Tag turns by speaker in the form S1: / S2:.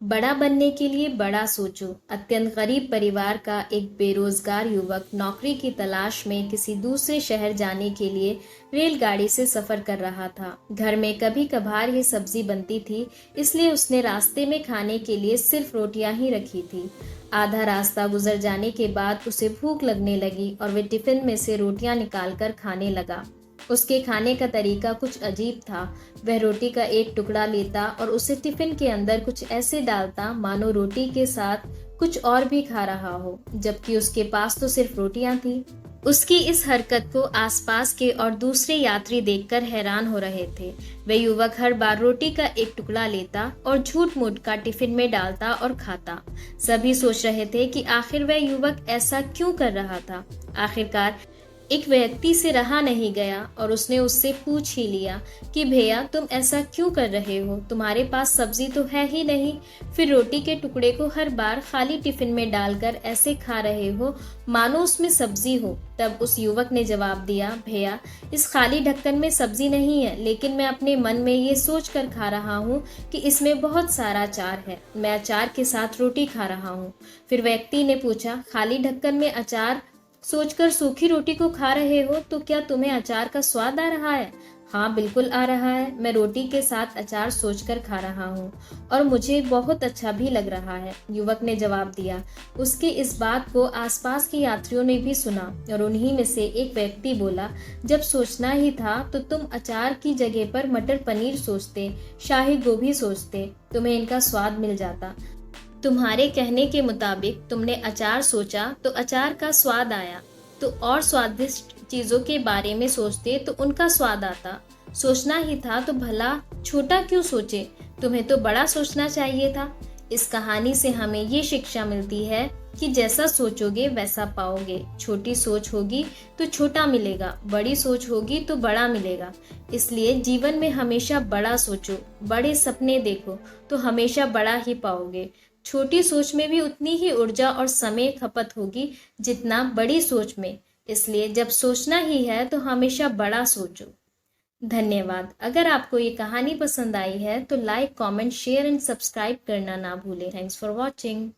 S1: बड़ा बनने के लिए बड़ा सोचो। अत्यंत गरीब परिवार का एक बेरोजगार युवक नौकरी की तलाश में किसी दूसरे शहर जाने के लिए रेलगाड़ी से सफर कर रहा था। घर में कभी कभार ये सब्जी बनती थी, इसलिए उसने रास्ते में खाने के लिए सिर्फ रोटियां ही रखी थी। आधा रास्ता गुजर जाने के बाद उसे भूख लगने लगी और वह टिफिन में से रोटियां निकालकर खाने लगा। उसके खाने का तरीका कुछ अजीब था। वह रोटी का एक टुकड़ा लेता और उसे टिफिन के अंदर कुछ ऐसे डालता मानो रोटी के साथ कुछ और भी खा रहा हो, जबकि उसके पास तो सिर्फ रोटियां थी। उसकी इस हरकत को आसपास के और दूसरे यात्री देखकर हैरान हो रहे थे। वह युवक हर बार रोटी का एक टुकड़ा लेता और झूठ मूठ का टिफिन में डालता और खाता। सभी सोच रहे थे कि आखिर वह युवक ऐसा क्यों कर रहा था। आखिरकार एक व्यक्ति से रहा नहीं गया और उसने उससे पूछ ही लिया कि भैया, तुम ऐसा क्यों कर रहे हो? तुम्हारे पास सब्जी तो है ही नहीं, फिर रोटी के टुकड़े को हर बार खाली टिफिन में डालकर ऐसे खा रहे हो मानो उसमें सब्जी हो। तब उस युवक ने जवाब दिया, भैया, इस खाली ढक्कन में सब्जी नहीं है, लेकिन मैं अपने मन में ये सोच कर खा रहा हूँ कि इसमें बहुत सारा अचार है। मैं अचार के साथ रोटी खा रहा हूँ। फिर व्यक्ति ने पूछा, खाली ढक्कन में अचार सोचकर सूखी रोटी को खा रहे हो, तो क्या तुम्हें अचार का स्वाद आ रहा है? हाँ, बिल्कुल आ रहा है। मैं रोटी के साथ अचार सोचकर खा रहा हूँ और मुझे बहुत अच्छा भी लग रहा है, युवक ने जवाब दिया। उसकी इस बात को आसपास के यात्रियों ने भी सुना और उन्हीं में से एक व्यक्ति बोला, जब सोचना ही था तो तुम अचार की जगह पर मटर पनीर सोचते, शाही गोभी सोचते, तुम्हें इनका स्वाद मिल जाता। तुम्हारे कहने के मुताबिक तुमने अचार सोचा तो अचार का स्वाद आया, तो और स्वादिष्ट चीजों के बारे में सोचते तो उनका स्वाद आता। सोचना ही था तो भला छोटा क्यों सोचे? तुम्हें तो बड़ा सोचना चाहिए था। इस कहानी से हमें ये शिक्षा मिलती है कि जैसा सोचोगे वैसा पाओगे। छोटी सोच होगी तो छोटा मिलेगा, बड़ी सोच होगी तो बड़ा मिलेगा। इसलिए जीवन में हमेशा बड़ा सोचो, बड़े सपने देखो, तो हमेशा बड़ा ही पाओगे। छोटी सोच में भी उतनी ही ऊर्जा और समय खपत होगी जितना बड़ी सोच में। इसलिए जब सोचना ही है तो हमेशा बड़ा सोचो। धन्यवाद। अगर आपको ये कहानी पसंद आई है तो like, comment, share and subscribe करना ना भूलें। Thanks for watching.